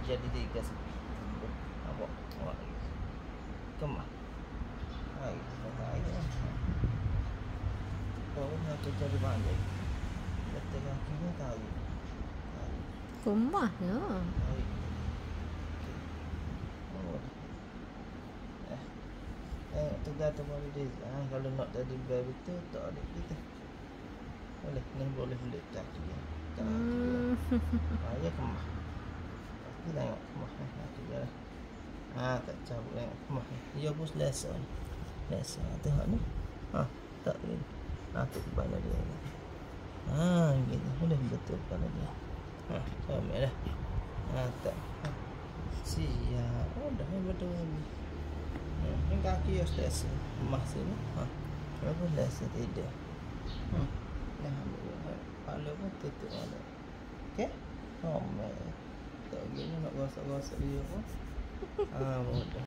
jadi 3 sempit. Apa? Awak kemah. Hai, kau nak kerja di mana? Letak kakinya tahu. Kumah ya. Hai. Oh. Tergantung pada dia. Kalau nak tadi bel betul tak ada kita. Boleh, ni boleh letak dia. Ya kemah. Pasti tengok kemah tu je. Tak cabut tengok kemah. Dia pun selesa ni. Selesa tengok ni. Tak boleh. Tu kepala dia. Gitu. Boleh betul kepala dia. Sama dah. Tak. Siap. Dah betul. Ni kaki dia selesa. Kemah sini. Kenapa selesa tidak? Kepala pun tutup ada. Okey? Tak gini nak gosok-gosok dia pun. Mudah.